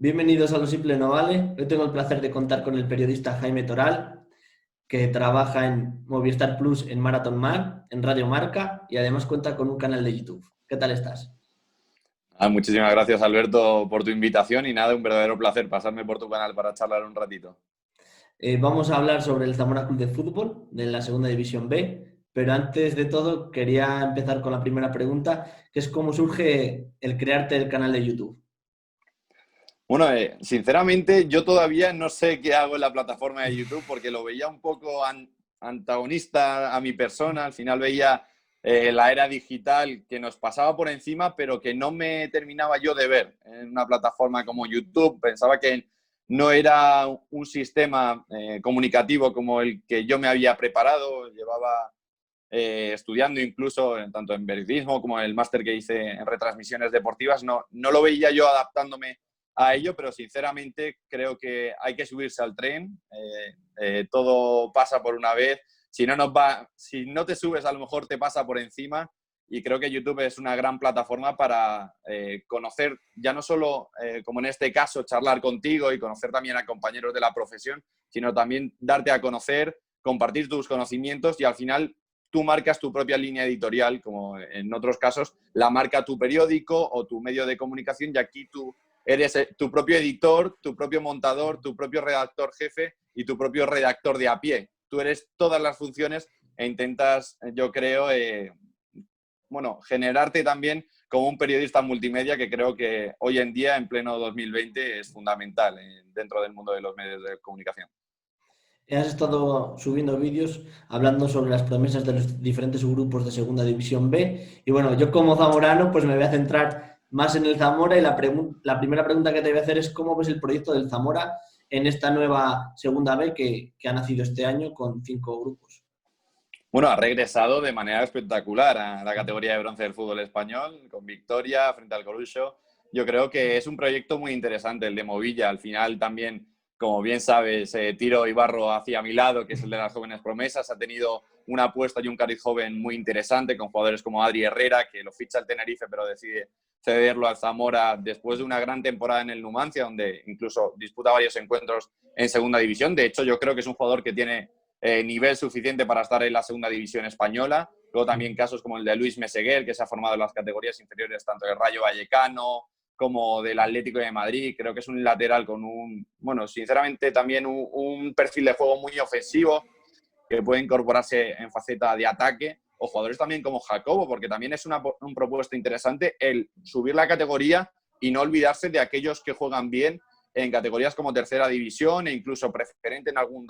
Bienvenidos a Lo Simple No Vale. Hoy tengo el placer de contar con el periodista Jaime Toral, que trabaja en Movistar Plus en Marathon Mar, en Radio Marca y además cuenta con un canal de YouTube. ¿Qué tal estás? Muchísimas gracias, Alberto, por tu invitación y nada, un verdadero placer pasarme por tu canal para charlar un ratito. Vamos a hablar sobre el Zamora Club de Fútbol de la Segunda División B, pero antes de todo quería empezar con la primera pregunta, que es cómo surge el crearte el canal de YouTube. Bueno, sinceramente yo todavía no sé qué hago en la plataforma de YouTube porque lo veía un poco antagonista a mi persona. Al final veía la era digital que nos pasaba por encima, pero que no me terminaba yo de ver en una plataforma como YouTube. Pensaba que no era un sistema comunicativo como el que yo me había preparado. Llevaba estudiando incluso tanto en periodismo como en el máster que hice en retransmisiones deportivas. No lo veía yo adaptándome a ello, pero sinceramente creo que hay que subirse al tren. Todo pasa por una vez. Si no te subes, a lo mejor te pasa por encima. Y creo que YouTube es una gran plataforma para conocer, ya no solo, como en este caso, charlar contigo y conocer también a compañeros de la profesión, sino también darte a conocer, compartir tus conocimientos y al final tú marcas tu propia línea editorial, como en otros casos la marca tu periódico o tu medio de comunicación, y aquí tú eres tu propio editor, tu propio montador, tu propio redactor jefe y tu propio redactor de a pie. Tú eres todas las funciones e intentas, yo creo, generarte también como un periodista multimedia, que creo que hoy en día, en pleno 2020, es fundamental dentro del mundo de los medios de comunicación. Has estado subiendo vídeos hablando sobre las promesas de los diferentes grupos de Segunda División B. Y bueno, yo como zamorano, pues me voy a centrar más en el Zamora y la primera pregunta que te voy a hacer es cómo ves el proyecto del Zamora en esta nueva Segunda B que ha nacido este año con 5 grupos. Bueno, ha regresado de manera espectacular a la categoría de bronce del fútbol español, con victoria frente al Corucho. Yo creo que es un proyecto muy interesante el de Movilla. Al final también, como bien sabes, Tiro Ibarro hacia mi lado, que es el de las jóvenes promesas, ha tenido una apuesta y un cariz joven muy interesante con jugadores como Adri Herrera, que lo ficha el Tenerife, pero decide cederlo al Zamora después de una gran temporada en el Numancia, donde incluso disputa varios encuentros en segunda división. De hecho, yo creo que es un jugador que tiene nivel suficiente para estar en la segunda división española. Luego también casos como el de Luis Meseguer, que se ha formado en las categorías inferiores tanto del Rayo Vallecano como del Atlético de Madrid. Creo que es un lateral con sinceramente también un perfil de juego muy ofensivo, que puede incorporarse en faceta de ataque. O jugadores también como Jacobo, porque también es un propuesto interesante el subir la categoría y no olvidarse de aquellos que juegan bien en categorías como tercera división e incluso preferente en algún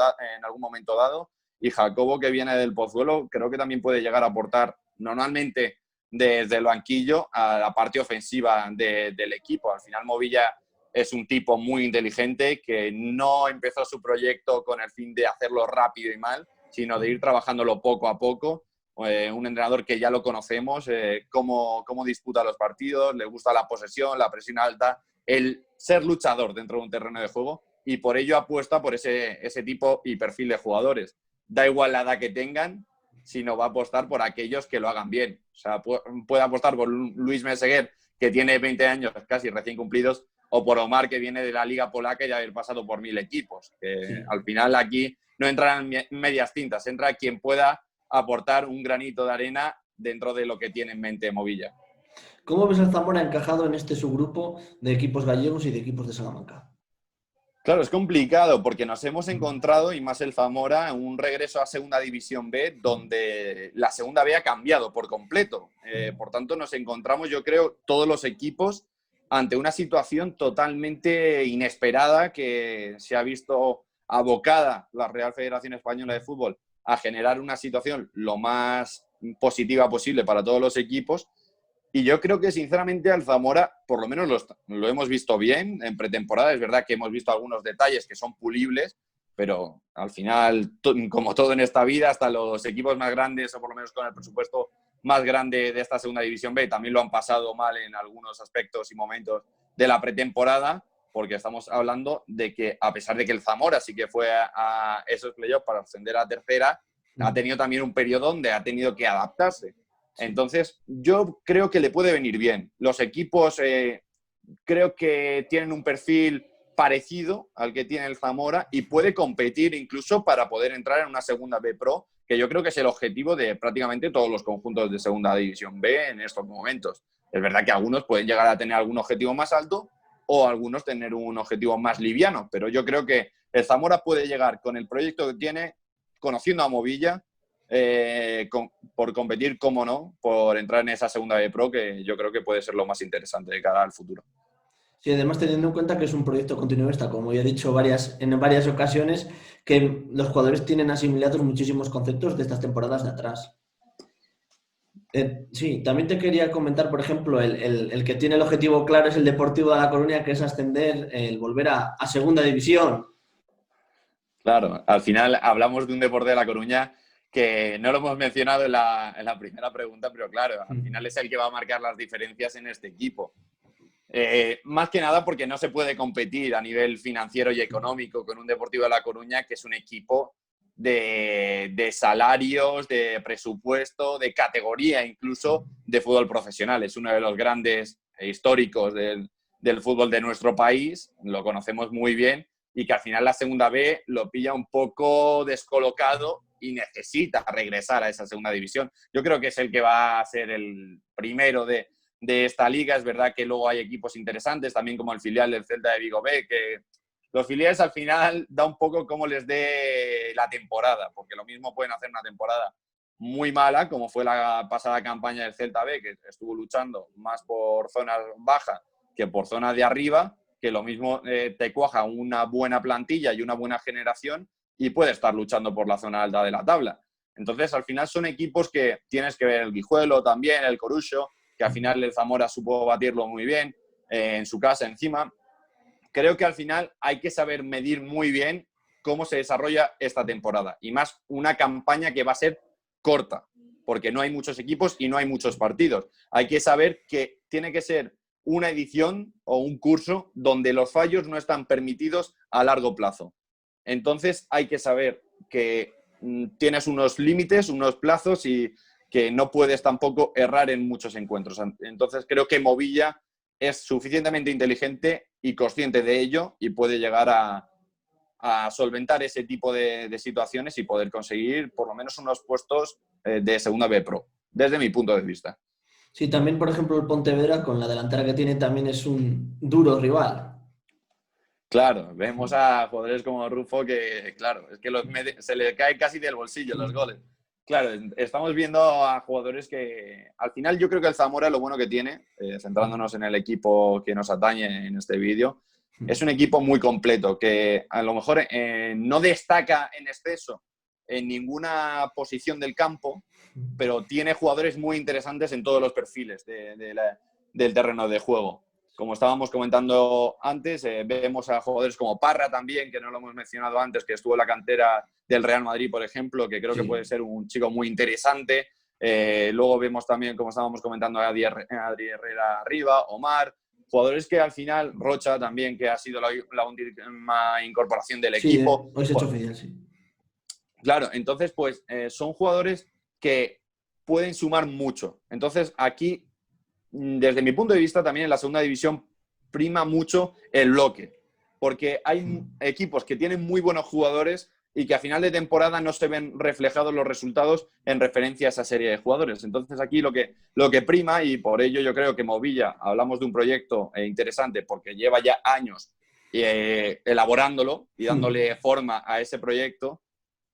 momento dado. Y Jacobo, que viene del Pozuelo, creo que también puede llegar a aportar normalmente desde el banquillo a la parte ofensiva del equipo. Al final Movilla es un tipo muy inteligente que no empezó su proyecto con el fin de hacerlo rápido y mal, sino de ir trabajándolo poco a poco. Un entrenador que ya lo conocemos, cómo disputa los partidos, le gusta la posesión, la presión alta, el ser luchador dentro de un terreno de juego, y por ello apuesta por ese tipo y perfil de jugadores. Da igual la edad que tengan, sino va a apostar por aquellos que lo hagan bien. O sea, puede apostar por Luis Meseguer, que tiene 20 años casi recién cumplidos, o por Omar, que viene de la Liga Polaca y de haber pasado por 1000 equipos. Que Sí. al final aquí no entran medias tintas, entra quien pueda aportar un granito de arena dentro de lo que tiene en mente Movilla. ¿Cómo ves al Zamora encajado en este subgrupo de equipos gallegos y de equipos de Salamanca? Claro, es complicado porque nos hemos encontrado, y más el Zamora, un regreso a Segunda División B, donde la Segunda B ha cambiado por completo. Por tanto, nos encontramos, yo creo, todos los equipos ante una situación totalmente inesperada, que se ha visto abocada la Real Federación Española de Fútbol a generar una situación lo más positiva posible para todos los equipos. Y yo creo que, sinceramente, al Zamora, por lo menos lo hemos visto bien en pretemporada. Es verdad que hemos visto algunos detalles que son pulibles, pero al final, como todo en esta vida, hasta los equipos más grandes, o por lo menos con el presupuesto más grande de esta Segunda División B, también lo han pasado mal en algunos aspectos y momentos de la pretemporada, porque estamos hablando de que, a pesar de que el Zamora sí que fue a esos playoffs para ascender a tercera, ha tenido también un periodo donde ha tenido que adaptarse. Sí. Entonces, yo creo que le puede venir bien. Los equipos creo que tienen un perfil parecido al que tiene el Zamora y puede competir incluso para poder entrar en una segunda B Pro, que yo creo que es el objetivo de prácticamente todos los conjuntos de segunda división B en estos momentos. Es verdad que algunos pueden llegar a tener algún objetivo más alto o algunos tener un objetivo más liviano, pero yo creo que el Zamora puede llegar con el proyecto que tiene, conociendo a Movilla, por competir, cómo no, por entrar en esa segunda B Pro, que yo creo que puede ser lo más interesante de cara al futuro. Sí, además teniendo en cuenta que es un proyecto continuista, como ya he dicho en varias ocasiones, que los jugadores tienen asimilados muchísimos conceptos de estas temporadas de atrás. Sí, también te quería comentar, por ejemplo, el que tiene el objetivo claro es el Deportivo de La Coruña, que es ascender, el volver a segunda división. Claro, al final hablamos de un Deporte de La Coruña que no lo hemos mencionado en la primera pregunta, pero claro, al final es el que va a marcar las diferencias en este equipo. Más que nada porque no se puede competir a nivel financiero y económico con un Deportivo de La Coruña, que es un equipo de salarios, de presupuesto, de categoría incluso de fútbol profesional. Es uno de los grandes históricos del fútbol de nuestro país, lo conocemos muy bien, y que al final la segunda B lo pilla un poco descolocado y necesita regresar a esa segunda división. Yo creo que es el que va a ser el primero de esta liga. Es verdad que luego hay equipos interesantes, también como el filial del Celta de Vigo B, que los filiales al final da un poco como les dé la temporada, porque lo mismo pueden hacer una temporada muy mala, como fue la pasada campaña del Celta B, que estuvo luchando más por zonas bajas que por zonas de arriba, que lo mismo te cuaja una buena plantilla y una buena generación y puede estar luchando por la zona alta de la tabla. Entonces, al final son equipos que tienes que ver, el Guijuelo también, el Corucho, que al final el Zamora supo batirlo muy bien en su casa encima. Creo que al final hay que saber medir muy bien cómo se desarrolla esta temporada, y más una campaña que va a ser corta, porque no hay muchos equipos y no hay muchos partidos. Hay que saber que tiene que ser una edición o un curso donde los fallos no están permitidos a largo plazo. Entonces hay que saber que tienes unos límites, unos plazos y que no puedes tampoco errar en muchos encuentros. Entonces creo que Movilla es suficientemente inteligente y consciente de ello y puede llegar a solventar ese tipo de situaciones y poder conseguir por lo menos unos puestos de segunda B Pro, desde mi punto de vista. Sí, también, por ejemplo, el Pontevedra, con la delantera que tiene, también es un duro rival. Claro, vemos a jugadores como Rufo que, claro, es que se le cae casi del bolsillo los goles. Claro, estamos viendo a jugadores que, al final, yo creo que el Zamora, lo bueno que tiene, centrándonos en el equipo que nos atañe en este vídeo, es un equipo muy completo, que a lo mejor no destaca en exceso en ninguna posición del campo, pero tiene jugadores muy interesantes en todos los perfiles del terreno de juego. Como estábamos comentando antes, vemos a jugadores como Parra también, que no lo hemos mencionado antes, que estuvo en la cantera del Real Madrid, por ejemplo, que creo que puede ser un chico muy interesante. Luego vemos también, como estábamos comentando, a Adri Herrera arriba, Omar, jugadores que al final, Rocha también, que ha sido la última incorporación del equipo. Hoy se ha hecho oficial, sí. Claro, entonces, pues son jugadores que pueden sumar mucho. Entonces, aquí, desde mi punto de vista, también en la segunda división prima mucho el bloque, porque hay equipos que tienen muy buenos jugadores y que a final de temporada no se ven reflejados los resultados en referencia a esa serie de jugadores. Entonces aquí lo que prima, y por ello yo creo que Movilla, hablamos de un proyecto interesante porque lleva ya años elaborándolo y dándole forma a ese proyecto,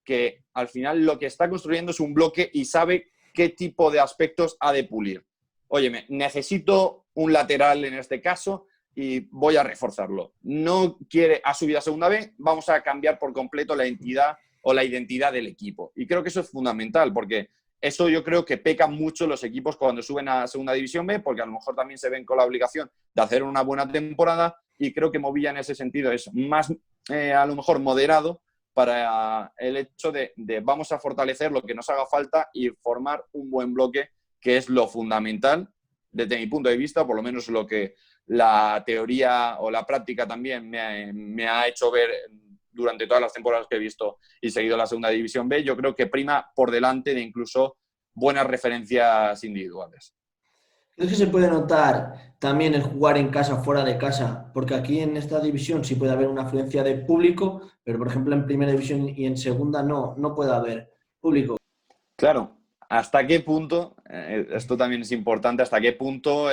que al final lo que está construyendo es un bloque y sabe qué tipo de aspectos ha de pulir. Óyeme, necesito un lateral en este caso y voy a reforzarlo. No quiere a subir a segunda B, vamos a cambiar por completo la entidad o la identidad del equipo. Y creo que eso es fundamental, porque eso yo creo que pecan mucho los equipos cuando suben a segunda división B, porque a lo mejor también se ven con la obligación de hacer una buena temporada, y creo que Movilla en ese sentido es más, a lo mejor, moderado para el hecho de vamos a fortalecer lo que nos haga falta y formar un buen bloque, que es lo fundamental desde mi punto de vista, por lo menos lo que la teoría o la práctica también me ha hecho ver durante todas las temporadas que he visto y seguido la segunda división B. Yo creo que prima por delante de incluso buenas referencias individuales. ¿Crees que se puede notar también el jugar en casa, fuera de casa, porque aquí en esta división sí puede haber una afluencia de público, pero por ejemplo en primera división y en segunda no puede haber público. Claro, ¿hasta qué punto, esto también es importante, hasta qué punto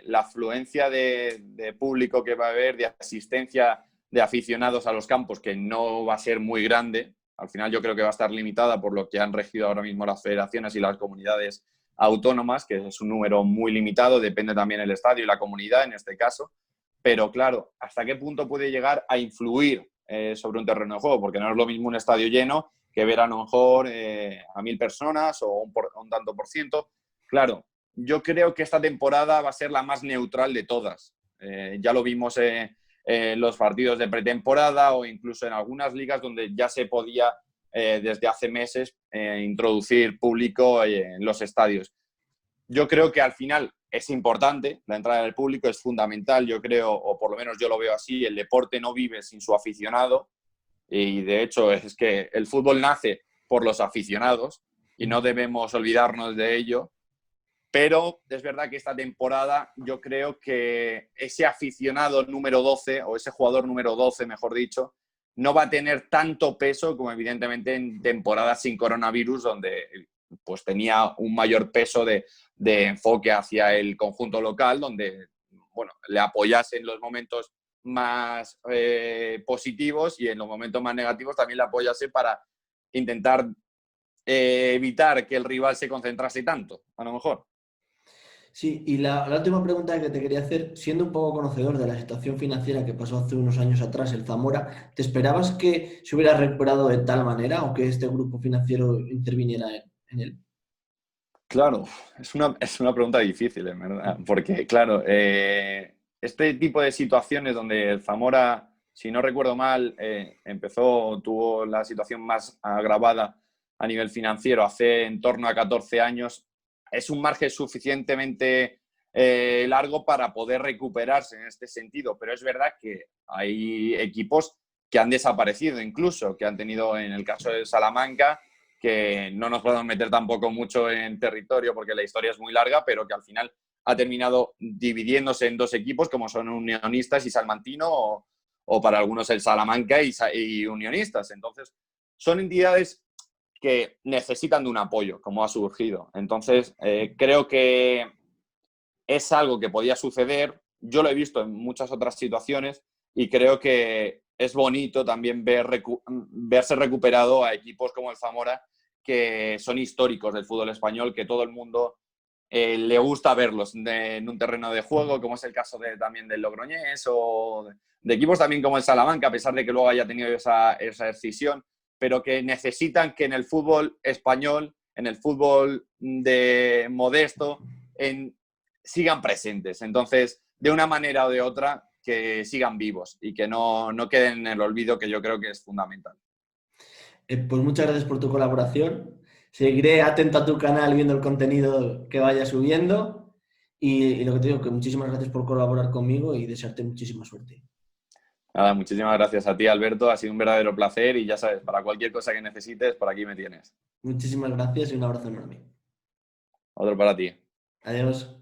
la afluencia de público que va a haber, de asistencia de aficionados a los campos, que no va a ser muy grande, al final yo creo que va a estar limitada por lo que han regido ahora mismo las federaciones y las comunidades autónomas, que es un número muy limitado, depende también el estadio y la comunidad en este caso, pero claro, ¿hasta qué punto puede llegar a influir sobre un terreno de juego? Porque no es lo mismo un estadio lleno que ver a lo mejor a 1.000 personas o un tanto por ciento. Claro, yo creo que esta temporada va a ser la más neutral de todas. Ya lo vimos en los partidos de pretemporada o incluso en algunas ligas donde ya se podía desde hace meses introducir público en los estadios. Yo creo que al final es importante, la entrada del público es fundamental, yo creo, o por lo menos yo lo veo así, el deporte no vive sin su aficionado. Y de hecho es que el fútbol nace por los aficionados y no debemos olvidarnos de ello. Pero es verdad que esta temporada yo creo que ese aficionado número 12 o ese jugador número 12, mejor dicho, no va a tener tanto peso como evidentemente en temporadas sin coronavirus, donde pues tenía un mayor peso de enfoque hacia el conjunto local, donde bueno, le apoyase en los momentos más positivos y en los momentos más negativos también le apoyase para intentar evitar que el rival se concentrase tanto, a lo mejor. Sí, y la última pregunta que te quería hacer, siendo un poco conocedor de la situación financiera que pasó hace unos años atrás el Zamora, ¿te esperabas que se hubiera recuperado de tal manera o que este grupo financiero interviniera en él? Claro, es una pregunta difícil, en verdad, porque, claro, este tipo de situaciones donde el Zamora, si no recuerdo mal, tuvo la situación más agravada a nivel financiero hace en torno a 14 años, es un margen suficientemente largo para poder recuperarse en este sentido, pero es verdad que hay equipos que han desaparecido incluso, que han tenido, en el caso de Salamanca, que no nos podemos meter tampoco mucho en territorio porque la historia es muy larga, pero que al final ha terminado dividiéndose en dos equipos, como son Unionistas y Salmantino, o para algunos el Salamanca y Unionistas. Entonces, son entidades que necesitan de un apoyo, como ha surgido. Entonces, creo que es algo que podía suceder. Yo lo he visto en muchas otras situaciones y creo que es bonito también verse recuperado a equipos como el Zamora, que son históricos del fútbol español, que todo el mundo le gusta verlos en un terreno de juego, como es el caso también del Logroñés o de equipos también como el Salamanca, a pesar de que luego haya tenido esa escisión, pero que necesitan que en el fútbol español, en el fútbol de modesto, sigan presentes. Entonces, de una manera o de otra, que sigan vivos y que no queden en el olvido, que yo creo que es fundamental. Pues muchas gracias por tu colaboración. Seguiré atento a tu canal viendo el contenido que vaya subiendo. Y lo que te digo, que muchísimas gracias por colaborar conmigo y desearte muchísima suerte. Nada, muchísimas gracias a ti, Alberto. Ha sido un verdadero placer y ya sabes, para cualquier cosa que necesites, por aquí me tienes. Muchísimas gracias y un abrazo enorme. Otro para ti. Adiós.